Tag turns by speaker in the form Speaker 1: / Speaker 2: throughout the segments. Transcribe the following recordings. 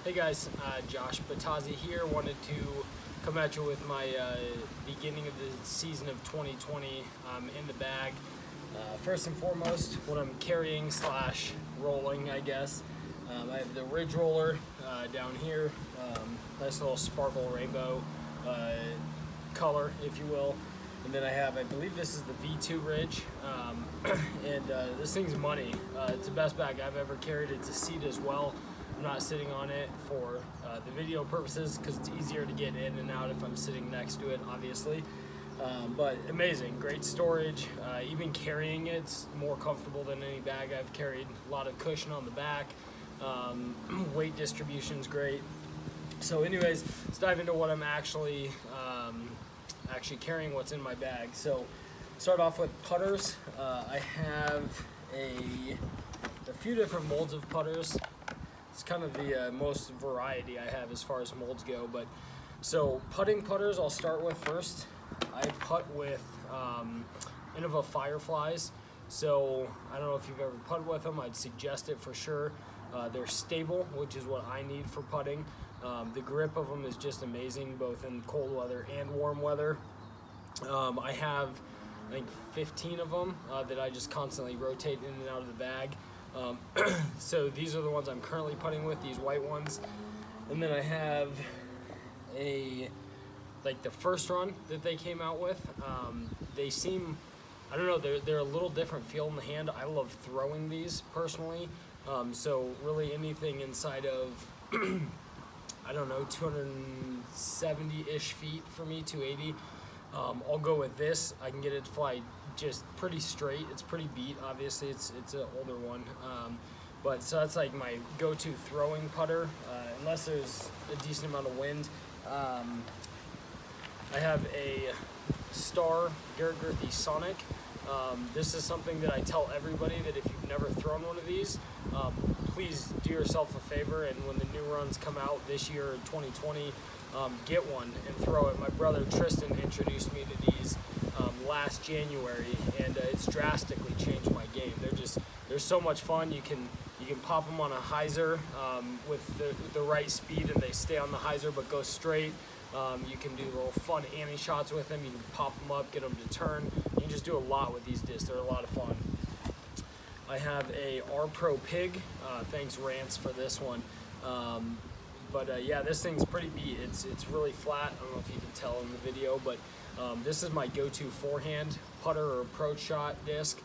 Speaker 1: Hey guys, Josh Batazzi here. Wanted to come at you with my beginning of the season of 2020 in the bag. First and foremost, what I'm carrying slash rolling, I guess. I have the Ridge Roller down here, nice little sparkle rainbow color, if you will. And then I have, I believe this is the V2 Ridge, and this thing's money. It's the best bag I've ever carried. It's a seat as well. I'm not sitting on it for the video purposes because it's easier to get in and out if I'm sitting next to it, obviously. But amazing, great storage. Even carrying it's more comfortable than any bag I've carried. A lot of cushion on the back. Weight distribution's great. So anyways, let's dive into what I'm actually carrying, what's in my bag. So start off with putters. I have a few different molds of putters. It's kind of the most variety I have as far as molds go. But so putting putters, I'll start with first. I putt with Innova Fireflies. So I don't know if you've ever putted with them. I'd suggest it for sure. They're stable, which is what I need for putting. The grip of them is just amazing, both in cold weather and warm weather. I have, I think, 15 of them that I just constantly rotate in and out of the bag. So these are the ones I'm currently putting with, these white ones. And then I have like the first run that they came out with. They seem, I don't know, they're a little different feel in the hand. I love throwing these personally. So really anything inside of, I don't know, 270-ish feet for me, 280. I'll go with this. I can get it to fly just pretty straight. It's pretty beat, obviously. It's an older one. But so that's like my go-to throwing putter, unless there's a decent amount of wind. I have a Star Garrett Gurthey Sonic. This is something that I tell everybody that if you've never thrown one of these, please do yourself a favor, and when the new runs come out this year, 2020, get one and throw it. My brother Tristan introduced me to these last January, and it's drastically changed my game. They're so much fun. You can pop them on a hyzer with the right speed, and they stay on the hyzer but go straight. You can do little fun anti-shots with them. You can pop them up, get them to turn. You can just do a lot with these discs. They're a lot of fun. I have a R-Pro Pig. Thanks Rance for this one. Yeah, this thing's pretty beat. It's really flat. I don't know if you can tell in the video, but this is my go-to forehand putter or approach shot disc.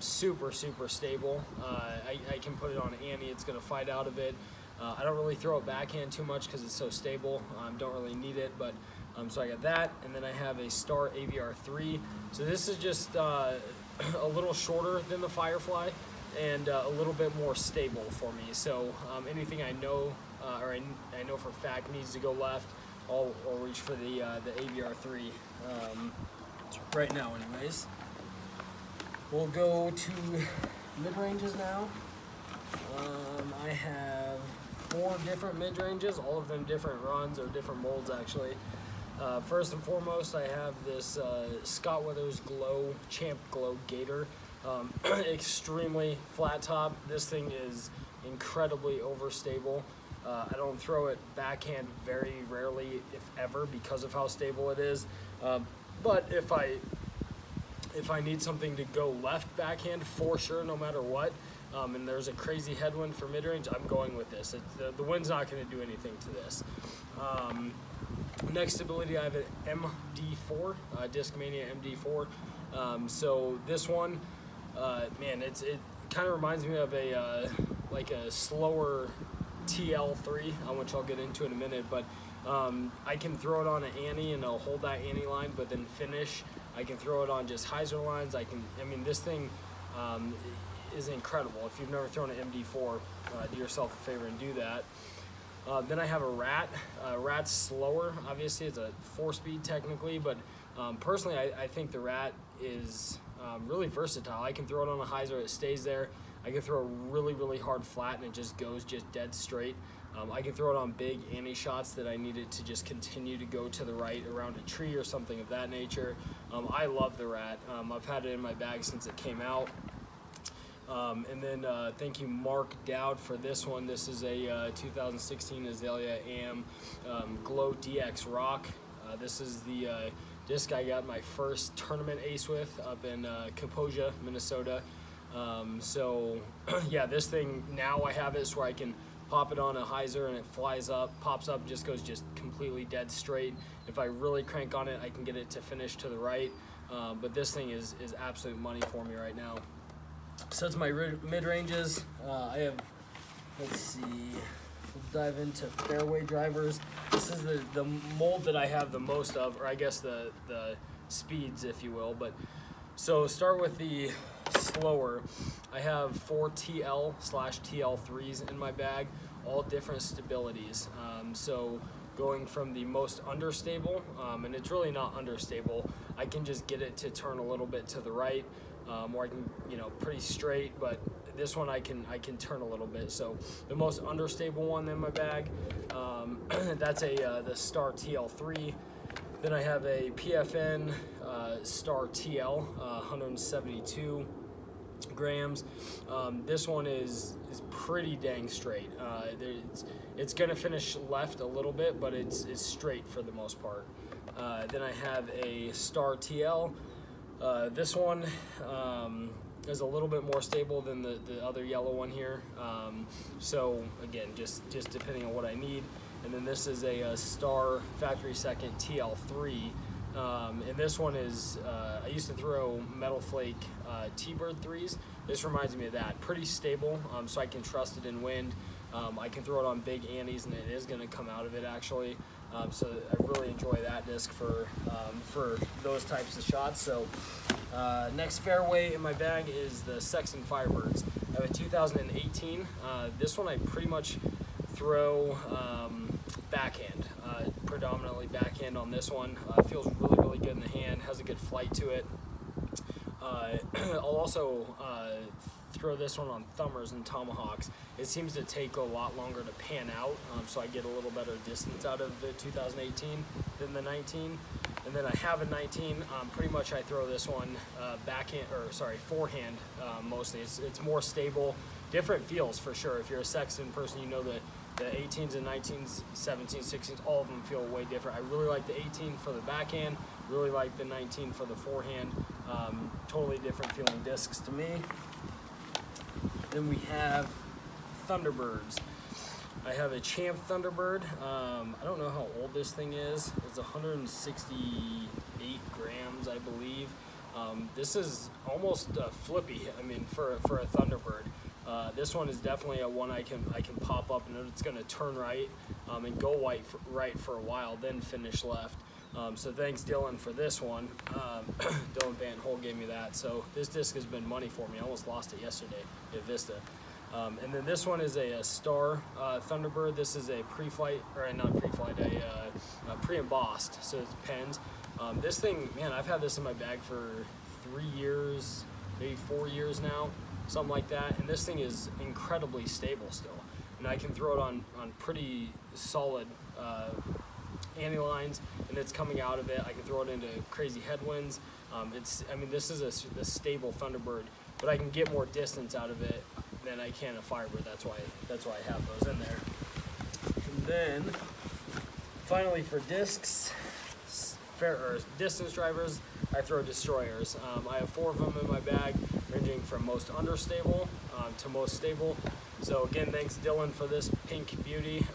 Speaker 1: Super stable. I can put it on ante. It's gonna fight out of it. I don't really throw it backhand too much because it's so stable. Don't really need it, but so I got that, and then I have a Star AVR 3. So this is just a little shorter than the Firefly and a little bit more stable for me. So anything I know or I know for a fact needs to go left, I'll reach for the AVR 3 right now anyways. We'll go to mid-ranges now. I have 4 different mid-ranges, all of them different runs or different molds actually. First and foremost, I have this Scott Weathers Champ Glow Gator. Extremely flat top. This thing is incredibly overstable. I don't throw it backhand very rarely, if ever, because of how stable it is. But if I need something to go left backhand for sure, no matter what, and there's a crazy headwind for mid-range, I'm going with this. The wind's not going to do anything to this. Next stability, I have an MD4, Discmania MD4. So this one, man, it kind of reminds me of like a slower TL3, which I'll get into in a minute, but I can throw it on an ante and I'll hold that ante line, but then finish. I can throw it on just hyzer lines. I mean, this thing is incredible. If you've never thrown an MD4, do yourself a favor and do that. Then I have a Rat. Rat's slower, obviously. It's a 4-speed technically, but personally, I think the Rat is really versatile. I can throw it on a hyzer, it stays there. I can throw a really hard flat and it just goes just dead straight. I can throw it on big anti-shots that I need it to just continue to go to the right around a tree or something of that nature. I love the Rat. I've had it in my bag since it came out. And then thank you, Mark Dowd, for this one. This is a 2016 Azalea AM Glow DX Rock. This is the disc I got my first tournament ace with up in Kaposia, Minnesota. So yeah, this thing, now I have it so I can pop it on a hyzer and it flies up, pops up, just goes just completely dead straight. If I really crank on it, I can get it to finish to the right. But this thing is absolute money for me right now. So that's my mid-ranges. I have, let's see, we'll dive into fairway drivers. This is the mold that I have the most of, or I guess the speeds, if you will. But so start with the slower. I have 4 TL/TL3s in my bag, all different stabilities. So going from the most understable, and it's really not understable, I can just get it to turn a little bit to the right, or I can, pretty straight, but this one I can turn a little bit. So the most understable one in my bag, that's the Star TL3. Then I have a PFN Star TL, 172 grams. This one is pretty dang straight. It's gonna finish left a little bit, but it's straight for the most part. Then I have a Star TL. This one is a little bit more stable than the other yellow one here. So again, just depending on what I need. And then this is a Star Factory Second TL3. And this one is, I used to throw Metal Flake T-Bird 3s. This reminds me of that. Pretty stable, so I can trust it in wind. I can throw it on big antes, and it is going to come out of it actually. So I really enjoy that disc for those types of shots. So next fairway in my bag is the Sexton Firebirds. I have a 2018. This one I pretty much throw backhand, predominantly backhand on this one. Feels really good in the hand, has a good flight to it. I'll also throw this one on thumbers and tomahawks. It seems to take a lot longer to pan out, so I get a little better distance out of the 2018 than the 19. And then I have a 19. Pretty much I throw this one forehand mostly. It's more stable, different feels for sure. If you're a Sexton person, you know the 18s and 19s, 17s, 16s, all of them feel way different. I really like the 18 for the backhand, really like the 19 for the forehand. Totally different feeling discs to me. Then we have Thunderbirds. I have a Champ Thunderbird. I don't know how old this thing is. It's 168 grams, I believe. This is almost flippy, for a Thunderbird. This one is definitely a one I can pop up and it's going to turn right and go right for a while, then finish left. So thanks Dylan for this one. Dylan Van Hole gave me that. So this disc has been money for me. I almost lost it yesterday at Vista. And then this one is a Star Thunderbird. This is a pre-flight, or not pre-flight, a pre-embossed, so it's penned. This thing, man, I've had this in my bag for 3 years, maybe 4 years now, something like that. And this thing is incredibly stable still. And I can throw it on pretty solid anti-lines, and it's coming out of it. I can throw it into crazy headwinds. This is a stable Thunderbird, but I can get more distance out of it than I can a Firebird. That's why I have those in there. And then finally for discs, distance drivers, I throw Destroyers. I have 4 of them in my bag, ranging from most understable to most stable. So again, thanks Dylan for this pink beauty.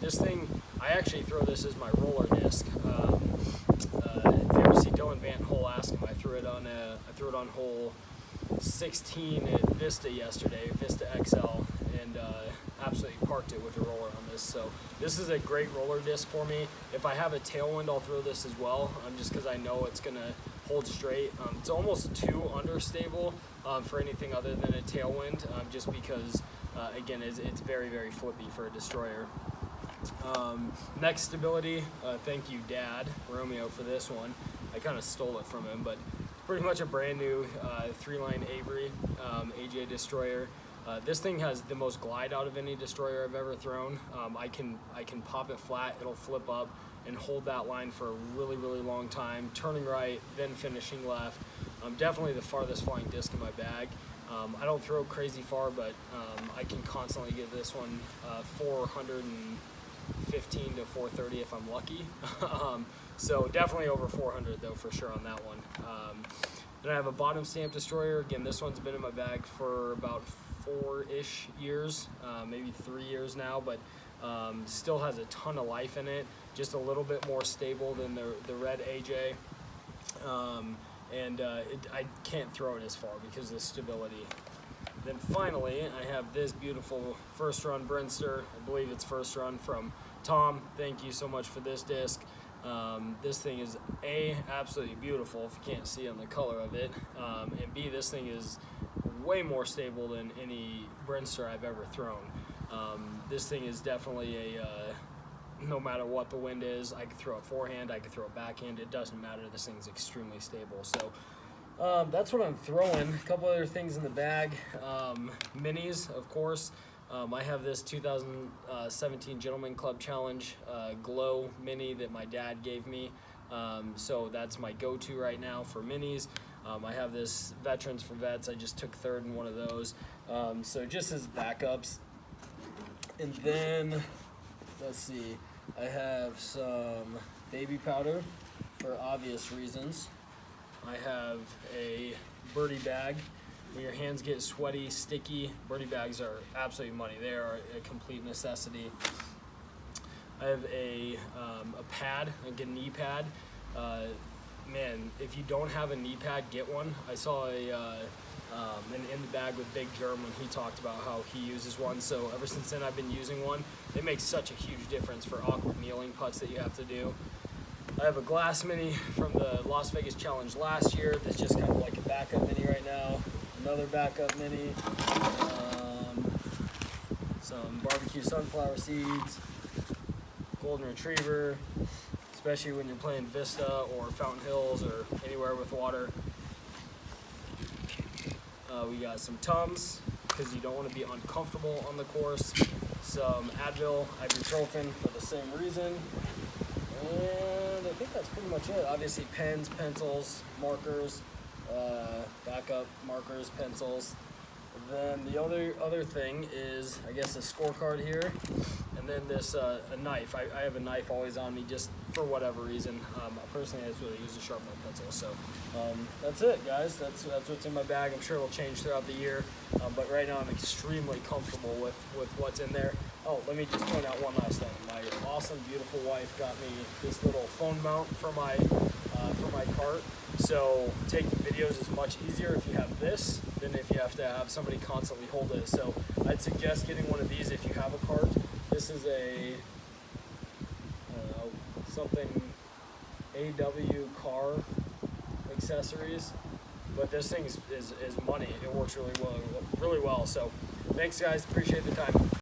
Speaker 1: This thing, I actually throw this as my roller disc. If you ever see Dylan Van Hole, ask him. I threw it on hole 16 at Vista yesterday, Vista XL, and absolutely parked it with a roller on this. So this is a great roller disc for me. If I have a tailwind, I'll throw this as well, just because I know it's gonna hold straight. It's almost too understable for anything other than a tailwind, just because again, it's very flippy for a Destroyer. Next stability, thank you Dad Romeo for this one. I kind of stole it from him, but pretty much a brand new 3-line Avery AJ Destroyer. This thing has the most glide out of any Destroyer I've ever thrown. I can pop it flat, it'll flip up and hold that line for a really long time, turning right, then finishing left. Definitely the farthest flying disc in my bag. I don't throw crazy far, but I can constantly get this one 415 to 430 if I'm lucky. So definitely over 400 though, for sure on that one. Then I have a bottom stamp destroyer. Again, this one's been in my bag for about 4-ish years, maybe 3 years now, but still has a ton of life in it. Just a little bit more stable than the red AJ. I can't throw it as far because of the stability. Then finally, I have this beautiful first run Brinster. I believe it's first run from Tom. Thank you so much for this disc. This thing is A, absolutely beautiful if you can't see on the color of it, and B, this thing is way more stable than any Brinster I've ever thrown. This thing is definitely no matter what the wind is, I can throw a forehand, I can throw a backhand, it doesn't matter, this thing's extremely stable. So that's what I'm throwing. A couple other things in the bag, minis, of course. I have this 2017 Gentleman Club Challenge Glow Mini that my dad gave me, so that's my go-to right now for minis. I have this Veterans for Vets, I just took third in one of those, so just as backups. And then, let's see, I have some baby powder for obvious reasons. I have a birdie bag. When your hands get sweaty, sticky, birdie bags are absolutely money. They are a complete necessity. I have a pad, like a knee pad. Man, if you don't have a knee pad, get one. I saw an in the bag with Big Germ when he talked about how he uses one. So ever since then, I've been using one. It makes such a huge difference for awkward kneeling putts that you have to do. I have a glass mini from the Las Vegas Challenge last year that's just kind of like a backup mini right now. Another backup mini, some barbecue sunflower seeds, golden retriever, especially when you're playing Vista or Fountain Hills or anywhere with water. We got some Tums, because you don't want to be uncomfortable on the course. Some Advil, ibuprofen for the same reason. And I think that's pretty much it. Obviously pens, pencils, markers, backup markers, pencils. Then the other thing is, I guess, a scorecard here, and then this a knife. I have a knife always on me just for whatever reason. Personally, I just really use a sharpener pencil. So that's it, guys. That's what's in my bag. I'm sure it'll change throughout the year, but right now I'm extremely comfortable with what's in there. Oh, let me just point out one last thing. My awesome, beautiful wife got me this little phone mount for my cart. So taking videos is much easier if you have this than if you have to have somebody constantly hold it. So I'd suggest getting one of these if you have a cart. This is a, I don't know, something AW car accessories, but this thing is money. It works really well. So thanks, guys. Appreciate the time.